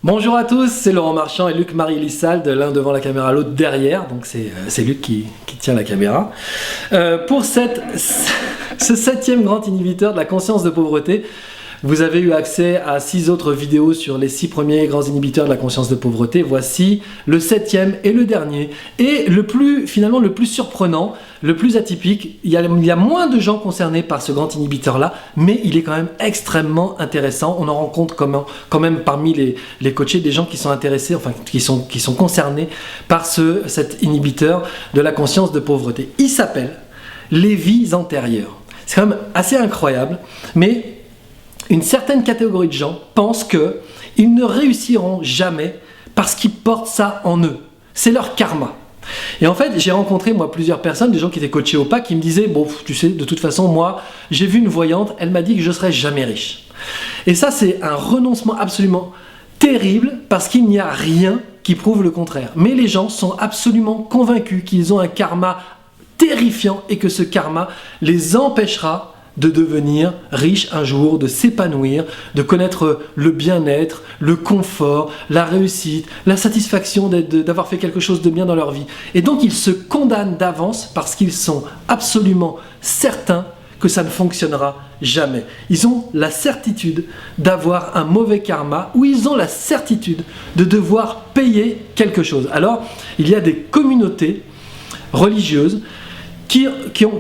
Bonjour à tous, c'est Laurent Marchand et Luc-Marie Lissalde, l'un devant la caméra, l'autre derrière, donc c'est Luc qui tient la caméra. Pour ce 7e grand inhibiteur de la conscience de pauvreté, vous avez eu accès à 6 autres vidéos sur les 6 premiers grands inhibiteurs de la conscience de pauvreté. Voici le 7e et le dernier. Et finalement le plus surprenant, le plus atypique, il y a moins de gens concernés par ce grand inhibiteur-là, mais il est quand même extrêmement intéressant. On en rencontre quand même parmi les coachés des gens qui sont intéressés, enfin qui sont concernés par cet inhibiteur de la conscience de pauvreté. Il s'appelle les vies antérieures. C'est quand même assez incroyable, mais une certaine catégorie de gens pensent qu'ils ne réussiront jamais parce qu'ils portent ça en eux. C'est leur karma. Et en fait, j'ai rencontré moi plusieurs personnes, des gens qui étaient coachés au pas, qui me disaient « Bon, tu sais, de toute façon, moi, j'ai vu une voyante, elle m'a dit que je ne serais jamais riche. » Et ça, c'est un renoncement absolument terrible parce qu'il n'y a rien qui prouve le contraire. Mais les gens sont absolument convaincus qu'ils ont un karma terrifiant et que ce karma les empêchera de devenir riche un jour, de s'épanouir, de connaître le bien-être, le confort, la réussite, la satisfaction d'avoir fait quelque chose de bien dans leur vie. Et donc ils se condamnent d'avance parce qu'ils sont absolument certains que ça ne fonctionnera jamais. Ils ont la certitude d'avoir un mauvais karma ou ils ont la certitude de devoir payer quelque chose. Alors, il y a des communautés religieuses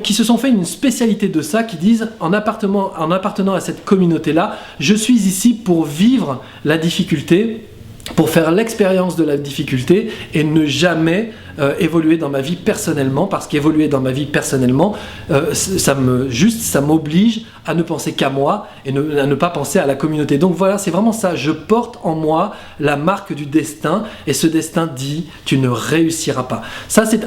qui se sont fait une spécialité de ça, qui disent en appartenant à cette communauté-là, je suis ici pour vivre la difficulté, pour faire l'expérience de la difficulté et ne jamais évoluer dans ma vie personnellement, parce qu'évoluer dans ma vie personnellement, ça m'oblige à ne penser qu'à moi et à ne pas penser à la communauté. Donc voilà, c'est vraiment ça, je porte en moi la marque du destin et ce destin dit tu ne réussiras pas. Ça c'est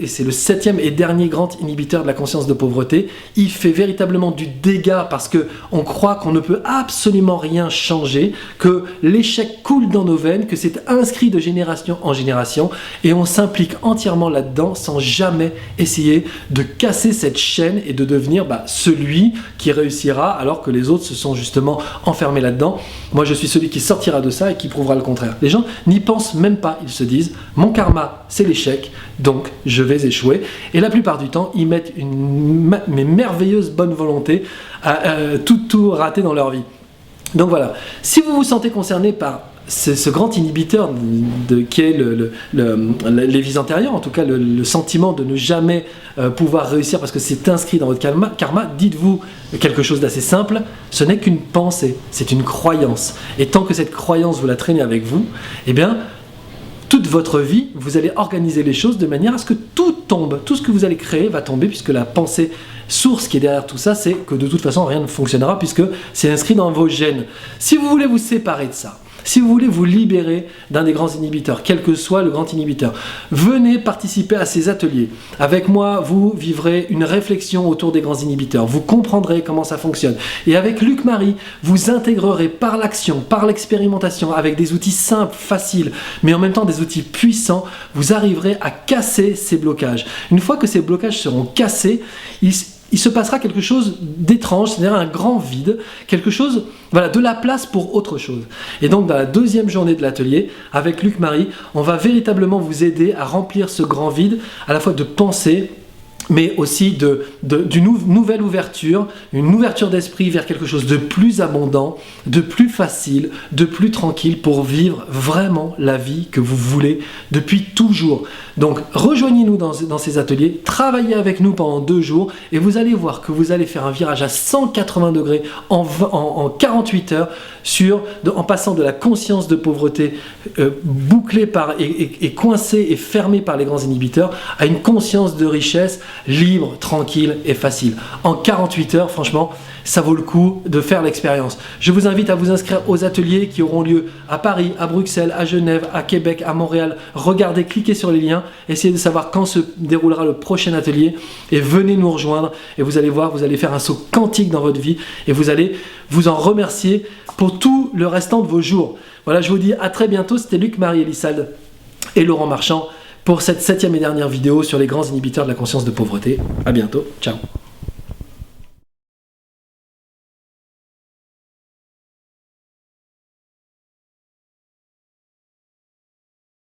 c'est le 7e et dernier grand inhibiteur de la conscience de pauvreté. Il fait véritablement du dégât parce qu'on croit qu'on ne peut absolument rien changer, que l'échec coule dans nos veines, que c'est inscrit de génération en génération et on s'implique entièrement là-dedans sans jamais essayer de casser cette chaîne et de devenir celui qui réussira alors que les autres se sont justement enfermés là-dedans. Moi je suis celui qui sortira de ça et qui prouvera le contraire. Les gens n'y pensent même pas, ils se disent mon karma c'est l'échec donc je vais échouer et la plupart du temps ils mettent une merveilleuse bonne volonté à tout rater dans leur vie. Donc voilà, si vous vous sentez concerné par ce grand inhibiteur qui est les vies antérieures, en tout cas le sentiment de ne jamais pouvoir réussir parce que c'est inscrit dans votre karma, dites-vous quelque chose d'assez simple, ce n'est qu'une pensée, c'est une croyance. Et tant que cette croyance vous la traînez avec vous, eh bien, toute votre vie, vous allez organiser les choses de manière à ce que tout tombe, tout ce que vous allez créer va tomber puisque la pensée source qui est derrière tout ça, c'est que de toute façon rien ne fonctionnera puisque c'est inscrit dans vos gènes. Si vous voulez vous séparer de ça, si vous voulez vous libérer d'un des grands inhibiteurs, quel que soit le grand inhibiteur, venez participer à ces ateliers. Avec moi, vous vivrez une réflexion autour des grands inhibiteurs. Vous comprendrez comment ça fonctionne. Et avec Luc-Marie, vous intégrerez par l'action, par l'expérimentation, avec des outils simples, faciles, mais en même temps des outils puissants, vous arriverez à casser ces blocages. Une fois que ces blocages seront cassés, il se passera quelque chose d'étrange, c'est-à-dire un grand vide, quelque chose, de la place pour autre chose. Et donc dans la 2e journée de l'atelier, avec Luc-Marie, on va véritablement vous aider à remplir ce grand vide, à la fois de pensée, mais aussi d'une nouvelle ouverture, une ouverture d'esprit vers quelque chose de plus abondant, de plus facile, de plus tranquille pour vivre vraiment la vie que vous voulez depuis toujours. Donc rejoignez-nous dans ces ateliers, travaillez avec nous pendant 2 jours et vous allez voir que vous allez faire un virage à 180 degrés en 48 heures en passant de la conscience de pauvreté bouclée et coincée et fermée par les grands inhibiteurs à une conscience de richesse libre, tranquille et facile. En 48 heures, franchement, ça vaut le coup de faire l'expérience. Je vous invite à vous inscrire aux ateliers qui auront lieu à Paris, à Bruxelles, à Genève, à Québec, à Montréal. Regardez, cliquez sur les liens, essayez de savoir quand se déroulera le prochain atelier et venez nous rejoindre et vous allez voir, vous allez faire un saut quantique dans votre vie et vous allez vous en remercier pour tout le restant de vos jours. Voilà, je vous dis à très bientôt. C'était Luc-Marie Lissalde et Laurent Marchand pour cette 7e et dernière vidéo sur les grands inhibiteurs de la conscience de pauvreté. À bientôt, ciao.